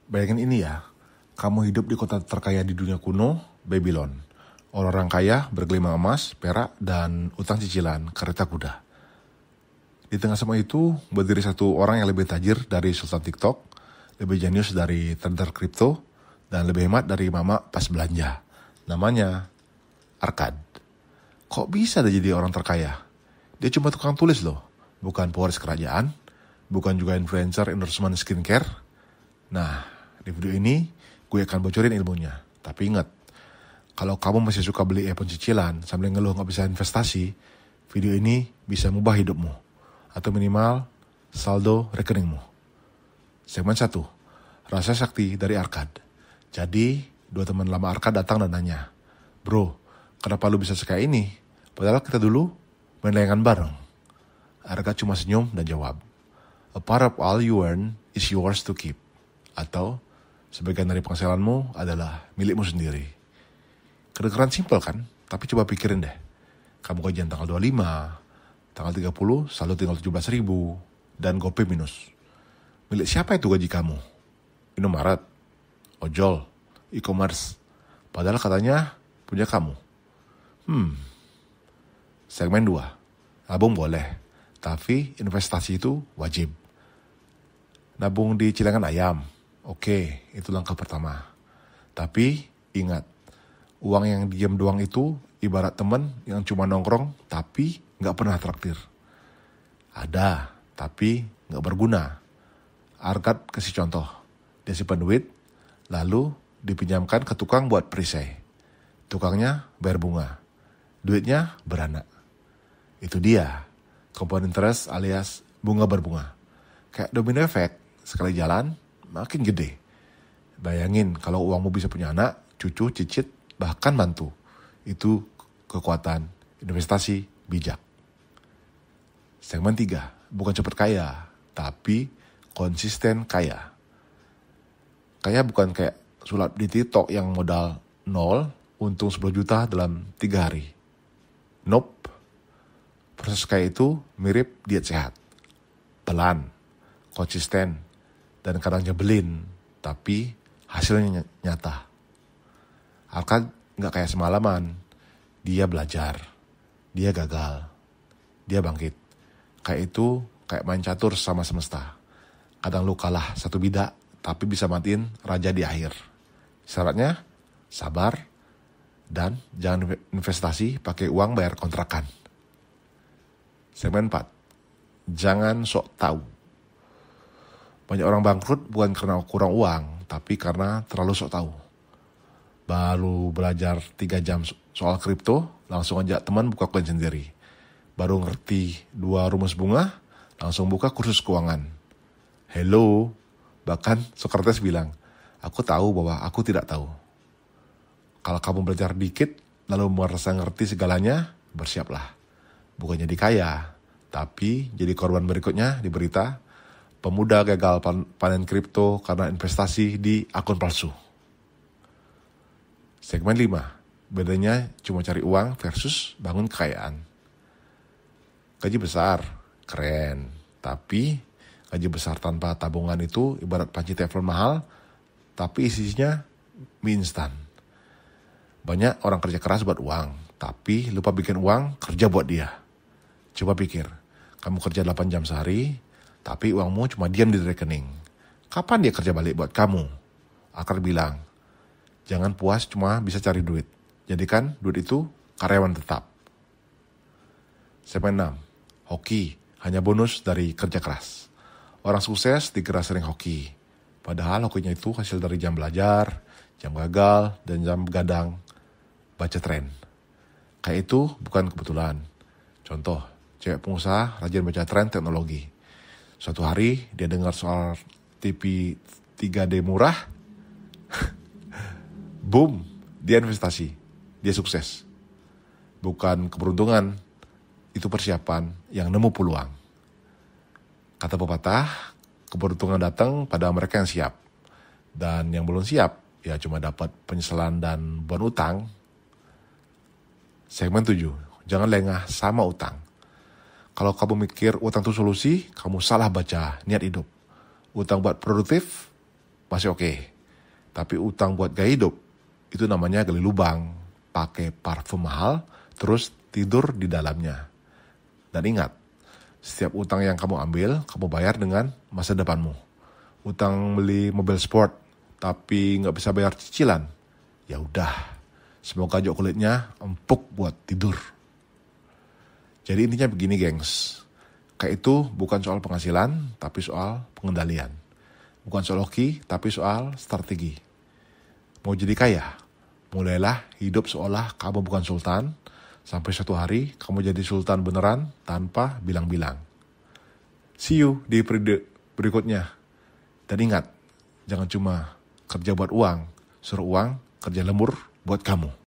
Bayangin ini ya, kamu hidup di kota terkaya di dunia kuno, Babylon. Orang-orang kaya bergelimang emas, perak, dan utang cicilan kereta kuda. Di tengah semua itu, berdiri satu orang yang lebih tajir dari Sultan TikTok, lebih jenius dari trader kripto, dan lebih hemat dari mama pas belanja. Namanya Arkad. Kok bisa dia jadi orang terkaya? Dia cuma tukang tulis loh, bukan pewaris kerajaan, bukan juga influencer endorsement skincare. Nah, di video ini gue akan bocorin ilmunya. Tapi ingat, kalau kamu masih suka beli iPhone cicilan sambil ngeluh gak bisa investasi, video ini bisa mengubah hidupmu. Atau minimal saldo rekeningmu. Segmen 1, Rasa Sakti dari Arkad. Jadi, dua teman lama Arkad datang dan nanya, "Bro, kenapa lu bisa sekaya ini? Padahal kita dulu main layangan bareng." Arkad cuma senyum dan jawab, "A part of all you earn is yours to keep." Atau, sebagian dari penghasilanmu adalah milikmu sendiri. Kedengeran simpel kan? Tapi coba pikirin deh. Kamu gajian tanggal 25, tanggal 30 saldo tinggal 17.000, dan GoPay minus. Milik siapa itu gaji kamu? Indomaret, ojol, e-commerce. Padahal katanya punya kamu. Segmen 2, nabung boleh, tapi investasi itu wajib. Nabung di cilangan ayam, oke, itu langkah pertama. Tapi ingat, uang yang diam doang itu ibarat temen yang cuma nongkrong tapi gak pernah traktir. Ada, tapi gak berguna. Arkad kasih contoh. Dia simpan duit, lalu dipinjamkan ke tukang buat perisai. Tukangnya bayar bunga. Duitnya beranak. Itu dia, compound interest alias bunga berbunga. Kayak domino effect, sekali jalan makin gede. Bayangin kalau uangmu bisa punya anak, cucu, cicit, bahkan mantu. Itu kekuatan investasi bijak. Segmen 3, bukan cepat kaya, tapi konsisten kaya. Kaya bukan kayak sulap di TikTok yang modal 0, untung 10 juta dalam 3 hari. Nope. Proses kaya itu mirip diet sehat. Pelan, konsisten, dan kadang nyebelin, tapi hasilnya nyata. Arkad gak kayak semalaman. Dia belajar, dia gagal, dia bangkit. Kayak itu kayak main catur sama semesta. Kadang lu kalah satu bidak, tapi bisa matiin raja di akhir. Syaratnya sabar dan jangan investasi pakai uang bayar kontrakan. Segmen 4, jangan sok tahu. Banyak orang bangkrut bukan karena kurang uang, tapi karena terlalu sok tahu. Baru belajar 3 jam soal kripto, langsung ajak teman buka koin sendiri. Baru ngerti 2 rumus bunga, langsung buka kursus keuangan. Hello, bahkan Socrates bilang, "Aku tahu bahwa aku tidak tahu." Kalau kamu belajar dikit, lalu merasa ngerti segalanya, bersiaplah. Bukan jadi kaya, tapi jadi korban berikutnya di berita, pemuda gagal panen kripto karena investasi di akun palsu. Segmen 5, bedanya cuma cari uang versus bangun kekayaan. Gaji besar, keren. Tapi gaji besar tanpa tabungan itu ibarat panci teflon mahal, tapi isinya mie instan. Banyak orang kerja keras buat uang, tapi lupa bikin uang kerja buat dia. Coba pikir, kamu kerja 8 jam sehari, tapi uangmu cuma diam di rekening. Kapan dia kerja balik buat kamu? Arkad bilang, jangan puas cuma bisa cari duit. Jadikan duit itu karyawan tetap. Segmen 6, hoki hanya bonus dari kerja keras. Orang sukses dikira sering hoki. Padahal hokinya itu hasil dari jam belajar, jam gagal, dan jam begadang baca tren. Kayak itu bukan kebetulan. Contoh, cewek pengusaha rajin baca tren teknologi. Suatu hari dia dengar soal TV 3D murah. Boom, dia investasi. Dia sukses. Bukan keberuntungan, itu persiapan yang nemu peluang. Kata pepatah, keberuntungan datang pada mereka yang siap. Dan yang belum siap, ya cuma dapat penyesalan dan bon utang. Segmen 7, jangan lengah sama utang. Kalau kamu mikir utang itu solusi, kamu salah baca niat hidup. Utang buat produktif, masih oke. Tapi utang buat gaya hidup, itu namanya gali lubang, pakai parfum mahal, terus tidur di dalamnya. Dan ingat, setiap utang yang kamu ambil, kamu bayar dengan masa depanmu. Utang beli mobil sport, tapi nggak bisa bayar cicilan, ya udah, semoga jok kulitnya empuk buat tidur. Jadi intinya begini gengs, kayak itu bukan soal penghasilan, tapi soal pengendalian. Bukan soal hoki, tapi soal strategi. Mau jadi kaya, mulailah hidup seolah kamu bukan sultan, sampai suatu hari kamu jadi sultan beneran tanpa bilang-bilang. See you di periode berikutnya. Dan ingat, jangan cuma kerja buat uang, suruh uang kerja lembur buat kamu.